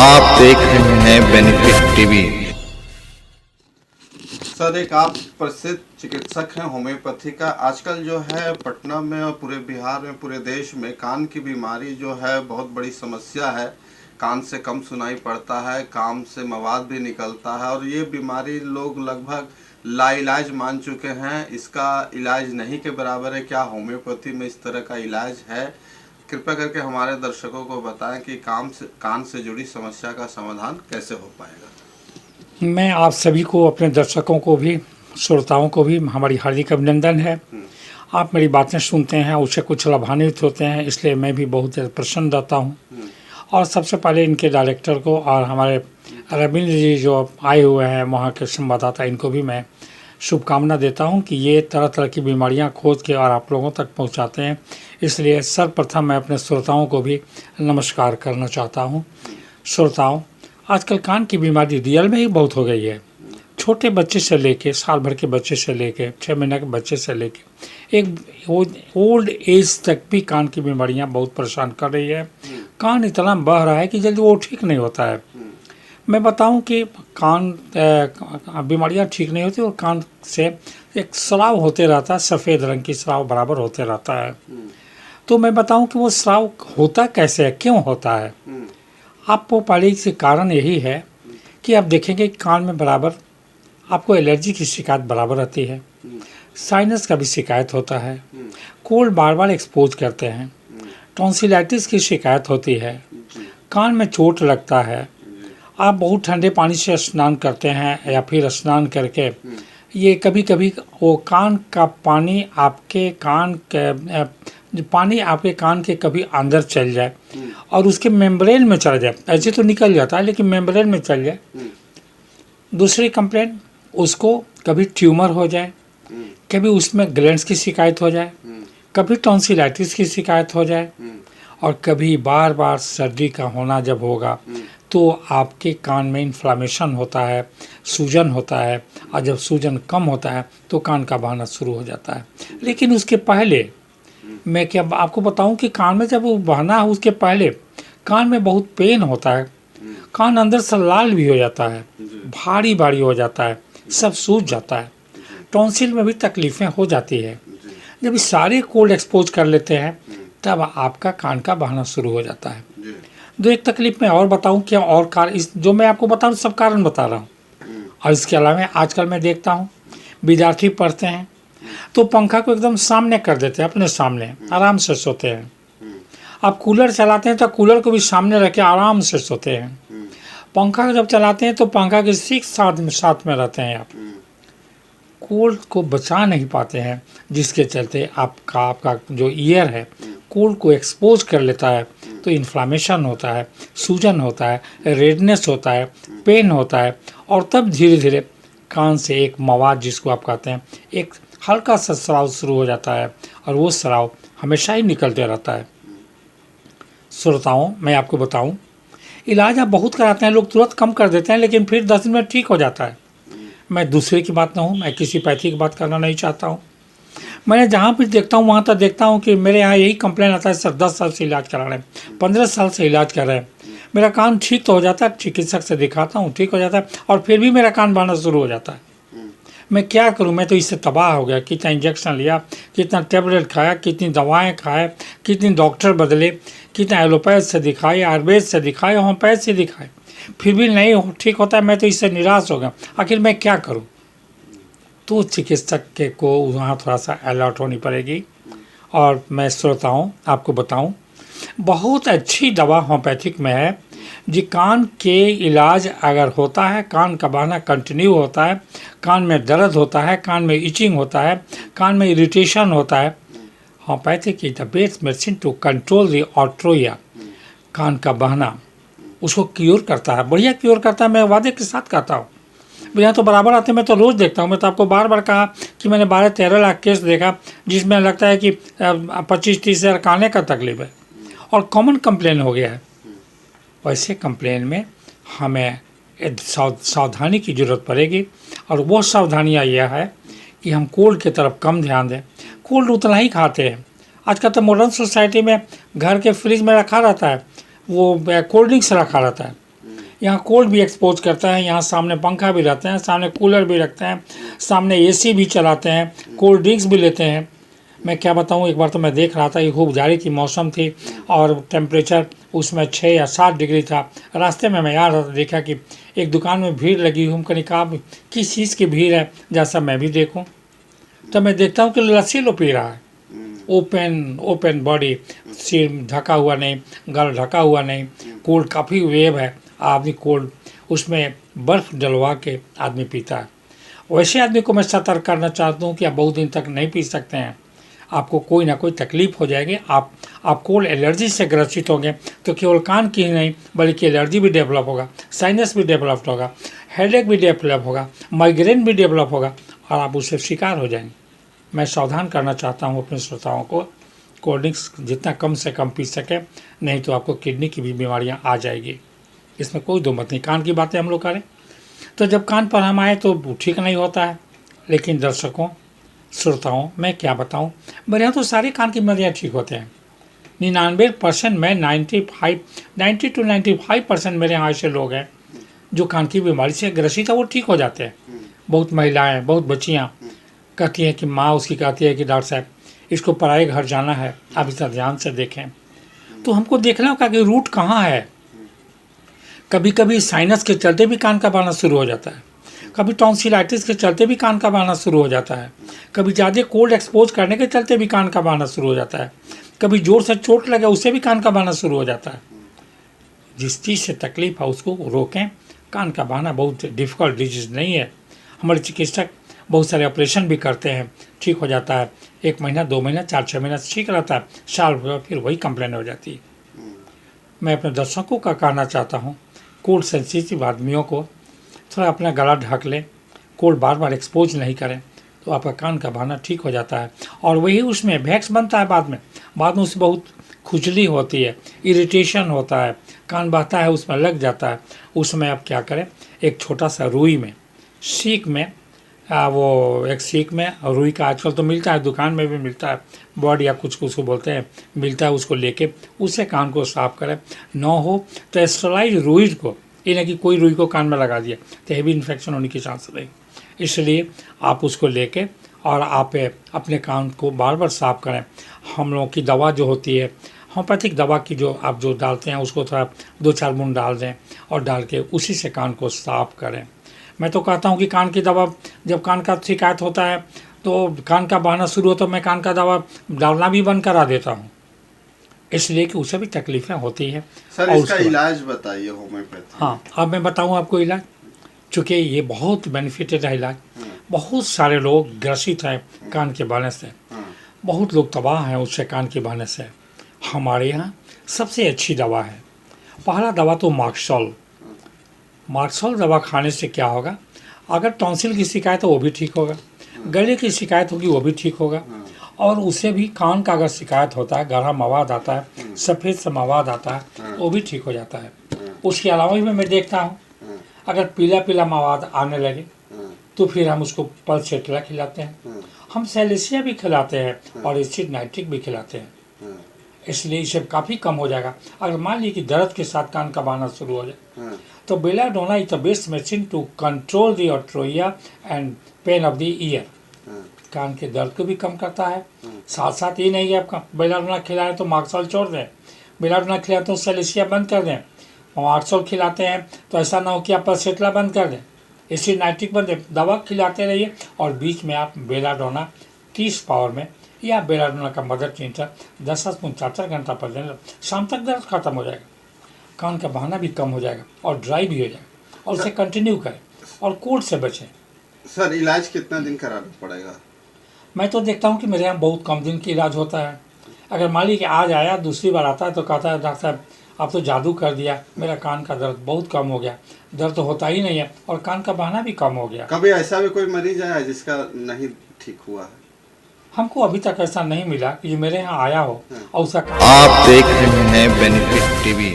आप देख रहे हैं बेनिफिट टीवी। सर, एक आप प्रसिद्ध चिकित्सक हैं होम्योपैथी का। आजकल जो है पटना में और पूरे बिहार में, पूरे देश में कान की बीमारी जो है बहुत बड़ी समस्या है। कान से कम सुनाई पड़ता है, कान से मवाद भी निकलता है और ये बीमारी लोग लगभग लाइलाज मान चुके हैं। इसका इलाज नहीं के बराबर है। क्या होम्योपैथी में इस तरह का इलाज है? कृपया करके हमारे दर्शकों को बताएं कि कान से जुड़ी समस्या का समाधान कैसे हो पाएगा। मैं आप सभी को, अपने दर्शकों को भी, श्रोताओं को भी हमारी हार्दिक अभिनंदन है। आप मेरी बातें सुनते हैं, उससे कुछ लाभान्वित होते हैं, इसलिए मैं भी बहुत प्रसन्न रहता हूँ। और सबसे पहले इनके डायरेक्टर को और हमारे रविंद्र जी जो आए हुए हैं वहाँ के संवाददाता, इनको भी मैं शुभकामना देता हूँ कि ये तरह तरह की बीमारियाँ खोज के और आप लोगों तक पहुँचाते हैं। इसलिए सर्वप्रथम मैं अपने श्रोताओं को भी नमस्कार करना चाहता हूँ। श्रोताओं, आजकल कान की बीमारी रियल में ही बहुत हो गई है। छोटे बच्चे से लेके, साल भर के बच्चे से लेके, 6 महीने के बच्चे से लेके एक ओल्ड एज तक भी कान की बीमारियां बहुत परेशान कर रही है। कान इतना बह रहा है कि जल्दी वो ठीक नहीं होता है। मैं बताऊं कि कान बीमारियां ठीक नहीं होती और कान से एक स्राव होते रहता है, सफ़ेद रंग की स्राव बराबर होते रहता है। तो मैं बताऊं कि वो स्राव होता कैसे है, क्यों होता है। आपको पहले से कारण यही है कि आप देखेंगे कि कान में बराबर आपको एलर्जी की शिकायत बराबर रहती है, साइनस का भी शिकायत होता है, कोल्ड बार बार एक्सपोज करते हैं, टॉन्सिलाइटिस की शिकायत होती है, कान में चोट लगता है, आप बहुत ठंडे पानी से स्नान करते हैं या फिर स्नान करके ये कभी कभी वो कान का पानी आपके कान के कभी अंदर चल जाए और उसके मेम्ब्रेन में चला जाए। ऐसे तो निकल जाता है लेकिन मेम्ब्रेन में चल जाए। दूसरी कंप्लेंट, उसको कभी ट्यूमर हो जाए, कभी उसमें ग्लैंड्स की शिकायत हो जाए, कभी टॉन्सिलाइटिस की शिकायत हो जाए और कभी बार बार सर्दी का होना जब होगा तो आपके कान में इन्फ्लामेशन होता है, सूजन होता है और जब सूजन कम होता है तो कान का बहना शुरू हो जाता है। लेकिन उसके पहले मैं क्या आपको बताऊं कि कान में जब वो बहना है उसके पहले कान में बहुत पेन होता है, कान अंदर से लाल भी हो जाता है, भारी भारी हो जाता है, सब सूज जाता है, टॉन्सिल में भी तकलीफ़ें हो जाती है। जब इस सारे कोल्ड एक्सपोज कर लेते हैं तब आपका कान का बहना शुरू हो जाता है। दो एक तकलीफ मैं और बताऊं क्या, और कारण इस जो मैं आपको बता रहा हूँ सब कारण बता रहा हूँ। और इसके अलावा आजकल मैं देखता हूँ विद्यार्थी पढ़ते हैं तो पंखा को एकदम सामने कर देते हैं, अपने सामने आराम से सोते हैं। आप कूलर चलाते हैं तो कूलर को भी सामने रख के आराम से सोते हैं। पंखा जब चलाते हैं तो पंखा के ठीक साथ में रहते हैं। आप कोल्ड को बचा नहीं पाते हैं, जिसके चलते आपका जो ईयर है कोल्ड को एक्सपोज कर लेता है तो इन्फ्लामेशन होता है, सूजन होता है, रेडनेस होता है, पेन होता है और तब धीरे धीरे कान से एक मवाद, जिसको आप कहते हैं, एक हल्का सा स्राव शुरू हो जाता है और वो स्राव हमेशा ही निकलते रहता है। श्रोताओं, मैं आपको बताऊं, इलाज आप बहुत कराते हैं, लोग तुरंत कम कर देते हैं लेकिन फिर 10 दिन में ठीक हो जाता है। मैं दूसरे की बात ना हूँ, मैं किसी पैथी की बात करना नहीं चाहता हूँ। मैंने जहाँ भी देखता हूँ वहाँ तक देखता हूँ कि मेरे यहाँ यही कंप्लेन आता है, सर 10 साल से इलाज करा रहे हैं, 15 साल से इलाज कर रहे हैं, मेरा कान ठीक तो हो जाता है, चिकित्सक से दिखाता हूँ, ठीक हो जाता है और फिर भी मेरा कान बहना शुरू हो जाता है। मैं क्या करूं, मैं तो इससे तबाह हो गया। कितना इंजेक्शन लिया, कितना टैबलेट खाया, कितनी दवाएं खाए, कितनी डॉक्टर बदले, कितना एलोपैथ से दिखाए, आयुर्वेद से दिखाए, होम्योपैथ से दिखाए, फिर भी नहीं ठीक होता है। मैं तो इससे निराश हो गया, आखिर मैं क्या करूं। तो चिकित्सक के को वहाँ थोड़ा सा अलर्ट होनी पड़ेगी। और मैं श्रोताओं आपको बताऊँ, बहुत अच्छी दवा होम्योपैथिक में है जी। कान के इलाज अगर होता है, कान का बहना कंटिन्यू होता है, कान में दर्द होता है, कान में इचिंग होता है, कान में इरिटेशन होता है, homeopathic is the best medicine to control the otorrhoea. कान का बहना उसको क्योर करता है, बढ़िया क्योर करता है। मैं वादे के साथ कहता हूँ, यहाँ तो बराबर आते हैं, मैं तो रोज़ देखता हूँ। मैं तो आपको बार बार कहा कि मैंने 12-13 लाख केस देखा जिसमें लगता है कि 25-30 हज़ार काने का तकलीफ है और कॉमन कंप्लेन हो गया है। वैसे कंप्लेन में हमें सावधानी की ज़रूरत पड़ेगी और वो सावधानियाँ यह है कि हम कोल्ड की तरफ कम ध्यान दें। कोल्ड उतना ही खाते हैं। आजकल तो मॉडर्न सोसाइटी में घर के फ्रिज में रखा रहता है, वो कोल्ड ड्रिंक्स रखा रहता है। यहाँ कोल्ड भी एक्सपोज करता है, यहाँ सामने पंखा भी रहते हैं, सामने कूलर भी रखते हैं, सामने एसी भी चलाते हैं, कोल्ड ड्रिंक्स भी लेते हैं। मैं क्या बताऊँ, एक बार तो मैं देख रहा था कि खूब जाड़ी की मौसम थी और टेम्परेचर उसमें 6 या 7 डिग्री था। रास्ते में मैं आ रहा था, देखा कि एक दुकान में भीड़ लगी हुई। हम कहीं कहा किस चीज़ की भीड़ है, जैसा मैं भी देखूँ। तो मैं देखता हूँ कि लस्सी लो पी रहा है, ओपन बॉडी, सिर ढका हुआ नहीं, गल ढका हुआ नहीं, कोल्ड काफ़ी वेव है, आदमी कोल्ड उसमें बर्फ़ डलवा के आदमी पीता है। वैसे आदमी को मैं सतर्क करना चाहता हूँ कि आप बहुत दिन तक नहीं पी सकते हैं, आपको कोई ना कोई तकलीफ़ हो जाएगी। आप कोल्ड एलर्जी से ग्रसित होंगे तो केवल कान की ही नहीं बल्कि एलर्जी भी डेवलप होगा, साइनस भी डेवलप होगा, हेडेक भी डेवलप होगा, माइग्रेन भी डेवलप होगा और आप उससे शिकार हो जाएंगे। मैं सावधान करना चाहता हूँ अपने श्रोताओं को, कोल्ड ड्रिंक्स जितना कम से कम पी सके, नहीं तो आपको किडनी की भी बीमारियाँ आ जाएगी। इसमें कोई दो मत नहीं। कान की बातें हम लोग करें तो जब कान पर हम आए तो ठीक नहीं होता है, लेकिन दर्शकों श्रोताओं मैं क्या बताऊं, मेरे यहाँ तो सारे कान की बीमारियाँ ठीक होते हैं। 99% में 90 to 95% मेरे यहाँ ऐसे लोग हैं जो कान की बीमारी से ग्रसित है, वो ठीक हो जाते हैं। बहुत महिलाएं, बहुत बच्चियाँ कहती हैं कि माँ उसकी कहती है कि डॉक्टर साहब इसको पराए घर जाना है, आप इतना ध्यान से देखें। तो हमको देखना होगा कि रूट कहाँ है। कभी कभी साइनस के चलते भी कान का बहना शुरू हो जाता है, कभी टॉन्सिलाइटिस के चलते भी कान का बहना शुरू हो जाता है, कभी ज़्यादा कोल्ड एक्सपोज करने के चलते भी कान का बहना शुरू हो जाता है, कभी जोर से चोट लगे उससे भी कान का बहना शुरू हो जाता है। जिस चीज़ से तकलीफ है उसको रोकें। कान का बहना बहुत डिफ़िकल्ट डिजीज़ नहीं है। हमारे चिकित्सक बहुत सारे ऑपरेशन भी करते हैं, ठीक हो जाता है। 1 महीना, 2 महीना, 4-6 महीना ठीक रहता है, साल भर फिर वही कंप्लेन हो जाती है। मैं अपने दर्शकों का कहना चाहता हूँ, कोल्ड सेंसिटिव आदमियों को थोड़ा अपना गला ढक लें, कोल्ड बार बार एक्सपोज नहीं करें तो आपका कान का बहना ठीक हो जाता है। और वही उसमें वैक्स बनता है बाद में उससे बहुत खुजली होती है, इरिटेशन होता है, कान बहता है उसमें लग जाता है। उसमें आप क्या करें, एक छोटा सा रुई में, सीख में, वो एक सीख में रुई का आजकल तो मिलता है, दुकान में भी मिलता है, बॉड या कुछ उसको बोलते हैं, मिलता है, उसको लेके उससे कान को साफ करें। न हो तो स्टेरलाइज रुई को, ये नहीं कि कोई रुई को कान में लगा दिया तो हेवी इन्फेक्शन होने की चांस रहेगी। इसलिए आप उसको लेके और आप अपने कान को बार बार साफ करें। हम लोगों की दवा जो होती है, होम्योपैथिक दवा की जो आप जो डालते हैं उसको थोड़ा 2-4 बूंद डाल दें और डाल के उसी से कान को साफ करें। मैं तो कहता हूँ कि कान की दवा, जब कान का शिकायत होता है तो कान का बहना शुरू हो तो मैं कान का दवा डालना भी बंद करा देता हूँ, इसलिए कि उसे भी तकलीफ़ें होती है। सर इसका इलाज बताइए होम्योपैथी। हाँ, अब मैं बताऊँ आपको इलाज, चूँकि ये बहुत बेनिफिटेड है इलाज। बहुत सारे लोग ग्रसित हैं कान के बहने से, बहुत लोग तबाह हैं उससे, कान के बहने से। हमारे यहाँ सबसे अच्छी दवा है, पहला दवा तो मार्क्सॉल दवा खाने से क्या होगा, अगर टॉन्सिल की शिकायत है वो भी ठीक होगा, गले की शिकायत होगी वो भी ठीक होगा, और उससे भी कान का अगर शिकायत होता है, गाढ़ा मवाद आता है, सफ़ेद सा मवाद आता है, वो भी ठीक हो जाता है। उसके अलावा भी मैं देखता हूँ अगर पीला पीला मवाद आने लगे तो फिर हम उसको पल्सेट्रा खिलाते हैं, हम सेलेसिया भी खिलाते हैं और एसिड नाइट्रिक भी खिलाते हैं। इसलिए इसे काफ़ी कम हो जाएगा। अगर मान लीजिए कि दर्द के साथ कान का बहना शुरू हो जाए तो belladonna is the best medicine to control the otorrhoea and pain of the ear. कान के दर्द को भी कम करता है। साथ साथ ये नहीं है आपका बेलाडोना खिलाएं तो मार्क्सॉल छोड़ दें, बेलाडोना खिलाएं तो सेलेसिया बंद कर दें, मार्क्सॉल खिलाते हैं तो ऐसा ना हो कि आप पल्सेट्रा बंद कर दें, एसिड नाइट्रिक बंद दें। दवा खिलाते रहिए और बीच में आप बेलाडोना 30 पावर में या बेलाडोना का मदर टिंचर 10 स्पून 4 घंटा पर दें, शाम तक दर्द खत्म हो जाएगा, कान का बहाना भी कम हो जाएगा और ड्राई भी हो जाएगा। और उसे कंटिन्यू करें और कोल्ड से बचें। सर इलाज कितना दिन कराना पड़ेगा? मैं तो देखता हूँ कि मेरे यहाँ बहुत कम दिन की इलाज होता है। अगर मान लीजिए कि आज आया, दूसरी बार आता है तो कहता है डॉक्टर साहब आप तो जादू कर दिया, मेरा कान का दर्द बहुत कम हो गया, दर्द तो होता ही नहीं है और कान का बहाना भी कम हो गया। कभी ऐसा भी कोई मरीज आया जिसका नहीं ठीक हुआ है? हमको अभी तक ऐसा नहीं मिला कि जो मेरे यहाँ आया हो और उसका आप देख रहे हैं बेनिफिट टीवी।